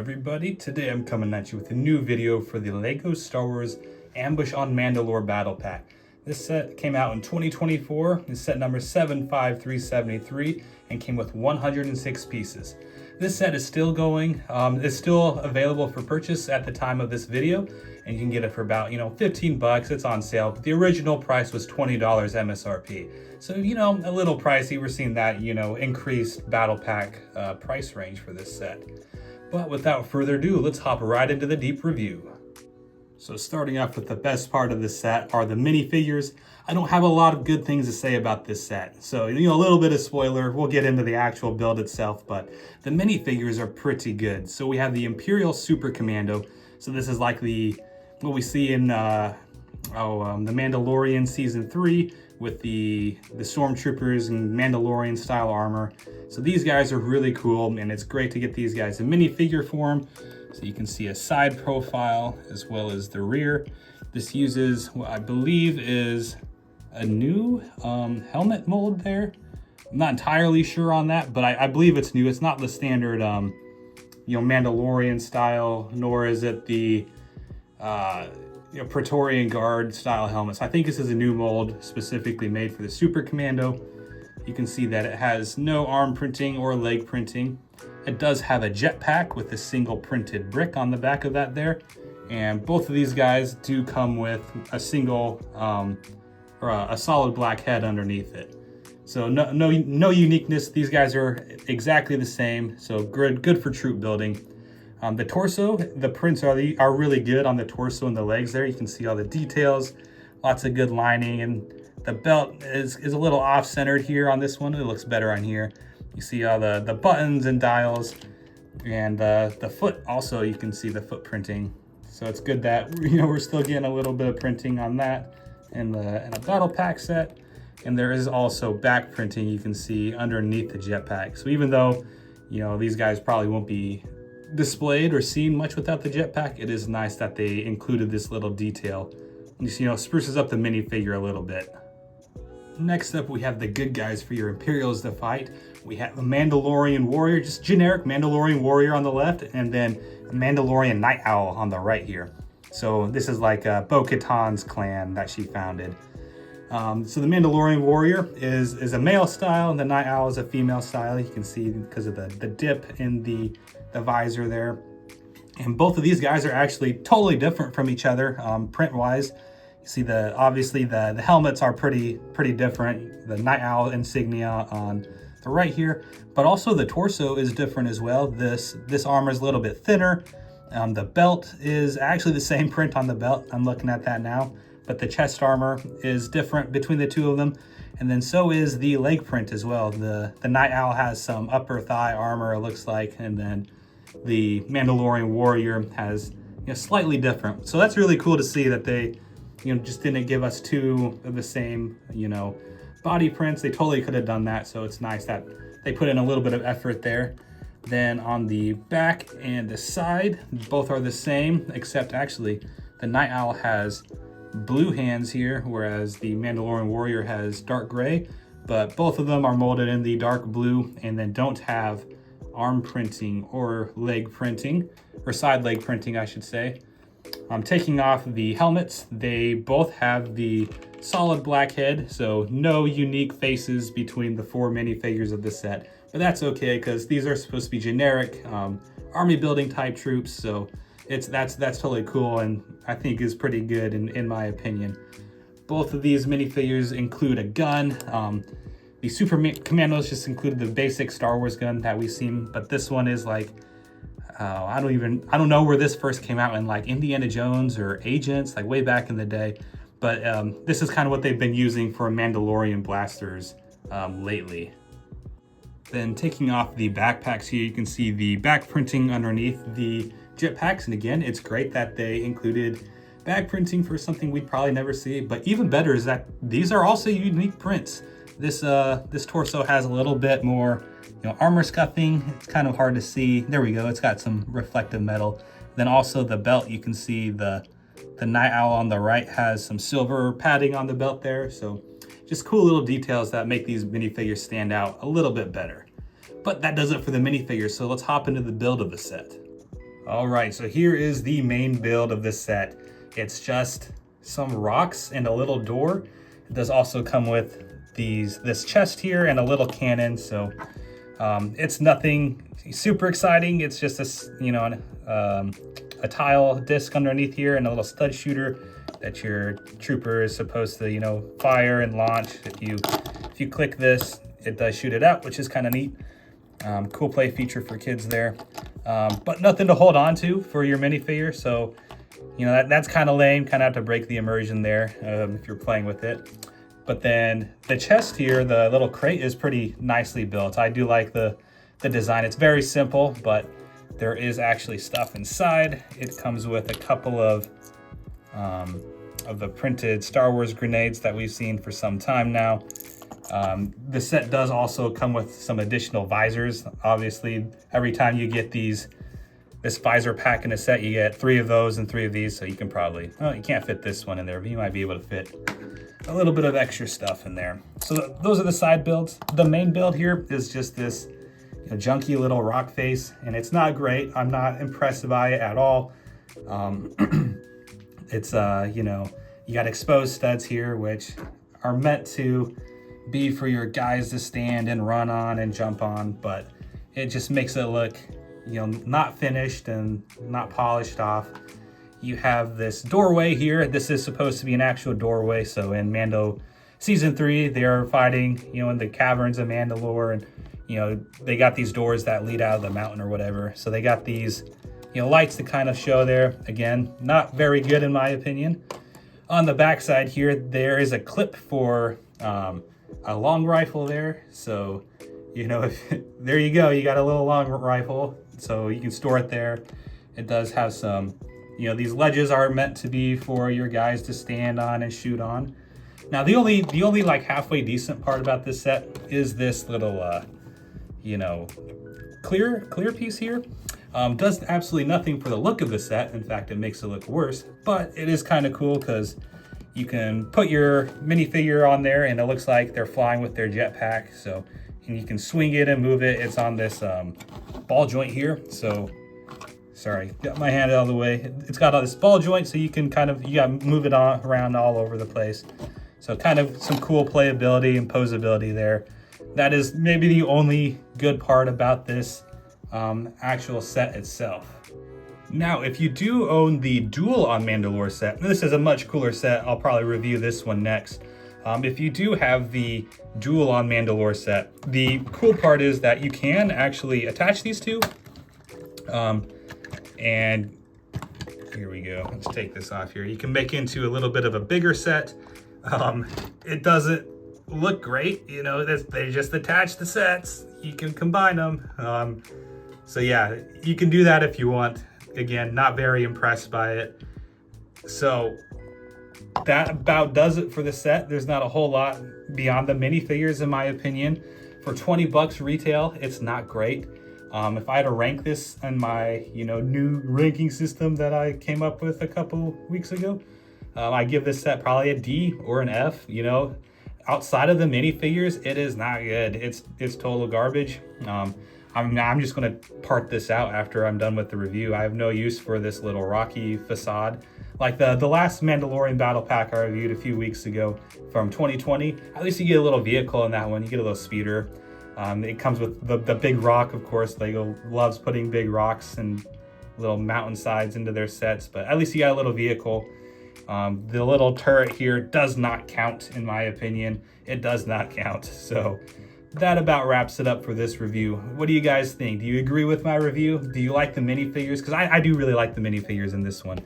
everybody? Today I'm coming at you with a new video for the LEGO Star Wars Ambush on Mandalore Battle Pack. This set came out in 2024, it's set number 75373 and came with 106 pieces. This set is still going, it's still available for purchase at the time of this video, and you can get it for about, 15 bucks, it's on sale. But the original price was $20 MSRP. So, a little pricey. We're seeing that, increased battle pack price range for this set. But without further ado, let's hop right into the deep review. So starting off with the best part of this set are the minifigures. I don't have a lot of good things to say about this set. So, a little bit of spoiler, we'll get into the actual build itself, but the minifigures are pretty good. So we have the Imperial Super Commando. So this is like what we see in the Mandalorian Season 3 with the Stormtroopers and Mandalorian style armor. So these guys are really cool, and it's great to get these guys in minifigure form. So you can see a side profile as well as the rear. This uses what I believe is a new helmet mold there. I'm not entirely sure on that, but I believe it's new. It's not the standard Mandalorian style, nor is it the Praetorian Guard style helmets. I think this is a new mold specifically made for the Super Commando. You can see that it has no arm printing or leg printing. It does have a jetpack with a single printed brick on the back of that there. And both of these guys do come with a single or a solid black head underneath it. So no uniqueness. These guys are exactly the same. So good for troop building. The torso, the prints are really good on the torso and the legs there. You can see all the details, lots of good lining, and the belt is a little off-centered here on this one. It looks better on here. You see all the buttons and dials, and the foot also, you can see the foot printing. So it's good that we're still getting a little bit of printing on that in a battle pack set. And there is also back printing you can see underneath the jetpack. So even though these guys probably won't be displayed or seen much without the jetpack, it is nice that they included this little detail. Just spruces up the minifigure a little bit. Next up, we have the good guys for your Imperials to fight. We have a Mandalorian warrior, just generic Mandalorian warrior on the left, and then a Mandalorian night owl on the right here. So this is like Bo-Katan's clan that she founded. So the Mandalorian warrior is a male style, and the night owl is a female style. You can see because of the dip in the visor there. And both of these guys are actually totally different from each other print-wise. You see obviously the helmets are pretty different. The night owl insignia on the right here, but also the torso is different as well. This armor is a little bit thinner. The belt is actually the same print on the belt. I'm looking at that now, but the chest armor is different between the two of them. And then so is the leg print as well. The night owl has some upper thigh armor, it looks like, and then the Mandalorian warrior has slightly different. So that's really cool to see that they just didn't give us two of the same body prints. They totally could have done that, so it's nice that they put in a little bit of effort there. Then on the back and the side, both are the same, except actually the night owl has blue hands here, whereas the Mandalorian warrior has dark gray, but both of them are molded in the dark blue and then don't have arm printing or leg printing, or side leg printing I should say. Taking off the helmets, they both have the solid black head, so no unique faces between the four minifigures of the set. But that's okay, because these are supposed to be generic army building type troops, so that's totally cool, and I think is pretty good in my opinion. Both of these minifigures include a gun. The Super Commandos just included the basic Star Wars gun that we've seen, but this one is like, I don't know where this first came out, in like Indiana Jones or Agents, like way back in the day. But this is kind of what they've been using for Mandalorian blasters lately. Then taking off the backpacks here, you can see the back printing underneath the jetpacks. And again, it's great that they included back printing for something we'd probably never see. But even better is that these are also unique prints. This torso has a little bit more armor scuffing. It's kind of hard to see. There we go. It's got some reflective metal. Then also the belt, you can see the night owl on the right has some silver padding on the belt there. So just cool little details that make these minifigures stand out a little bit better. But that does it for the minifigures, so let's hop into the build of the set. All right, so here is the main build of this set. It's just some rocks and a little door. It does also come with this chest here and a little cannon. So it's nothing super exciting. It's just a tile disc underneath here and a little stud shooter that your trooper is supposed to, fire and launch. If you click this, it does shoot it out, which is kind of neat. Cool play feature for kids there. But nothing to hold on to for your minifigure. So, that's kind of lame, kind of have to break the immersion there if you're playing with it. But then the chest here, the little crate, is pretty nicely built. I do like the design. It's very simple, but there is actually stuff inside. It comes with a couple of the printed Star Wars grenades that we've seen for some time now. The set does also come with some additional visors. Obviously, every time you get this visor pack in a set, you get 3 of those and 3 of these, so you can probably, you can't fit this one in there, but you might be able to fit a little bit of extra stuff in there. So those are the side builds. The main build here is just this junky little rock face, and it's not great. I'm not impressed by it at all. It's you got exposed studs here, which are meant to be for your guys to stand and run on and jump on, but it just makes it look not finished and not polished off. You have this doorway here. This is supposed to be an actual doorway. So in Mando season 3, they are fighting in the caverns of Mandalore, and they got these doors that lead out of the mountain or whatever. So they got these lights to kind of show there. Again, not very good in my opinion. On the back side here, there is a clip for a long rifle there. So there you go, you got a little long rifle, so you can store it there. It does have some, these ledges are meant to be for your guys to stand on and shoot on. Now the only like halfway decent part about this set is this little clear piece here. Does absolutely nothing for the look of the set. In fact, it makes it look worse, but it is kind of cool because you can put your minifigure on there and it looks like they're flying with their jetpack. So, and you can swing it and move it. It's on this ball joint here. So, sorry, got my hand out of the way. It's got all this ball joint, so you can move it around all over the place. So kind of some cool playability and posability there. That is maybe the only good part about this actual set itself. Now, if you do own the Duel on Mandalore set, this is a much cooler set. I'll probably review this one next. If you do have the Duel on Mandalore set, the cool part is that you can actually attach these two. And here we go. Let's take this off here. You can make into a little bit of a bigger set. It doesn't look great, they just attach the sets. You can combine them. So yeah, you can do that if you want. Again, not very impressed by it. So that about does it for the set. There's not a whole lot beyond the minifigures, in my opinion. For 20 bucks retail, it's not great. If I had to rank this in my new ranking system that I came up with a couple weeks ago, I give this set probably a D or an F. Outside of the minifigures, it is not good. It's total garbage. I'm just gonna part this out after I'm done with the review. I have no use for this little rocky facade. Like the last Mandalorian Battle Pack I reviewed a few weeks ago from 2020, at least you get a little vehicle in that one. You get a little speeder. It comes with the big rock, of course. LEGO loves putting big rocks and little mountainsides into their sets, but at least you got a little vehicle. The little turret here does not count, in my opinion. It does not count. So that about wraps it up for this review. What do you guys think? Do you agree with my review? Do you like the minifigures? Because I do really like the minifigures in this one.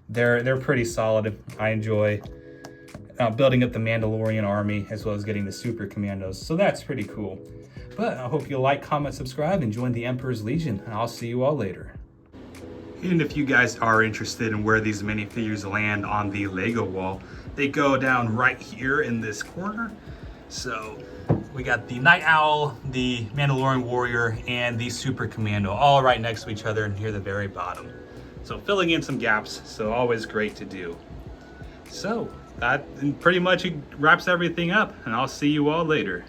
They're pretty solid. I enjoy building up the Mandalorian army as well as getting the super commandos. So that's pretty cool. But I hope you'll like, comment, subscribe, and join the Emperor's Legion. And I'll see you all later. And if you guys are interested in where these minifigures land on the LEGO wall, they go down right here in this corner. So we got the Night Owl, the Mandalorian Warrior, and the Super Commando all right next to each other near the very bottom. So filling in some gaps, so always great to do. So that pretty much wraps everything up, and I'll see you all later.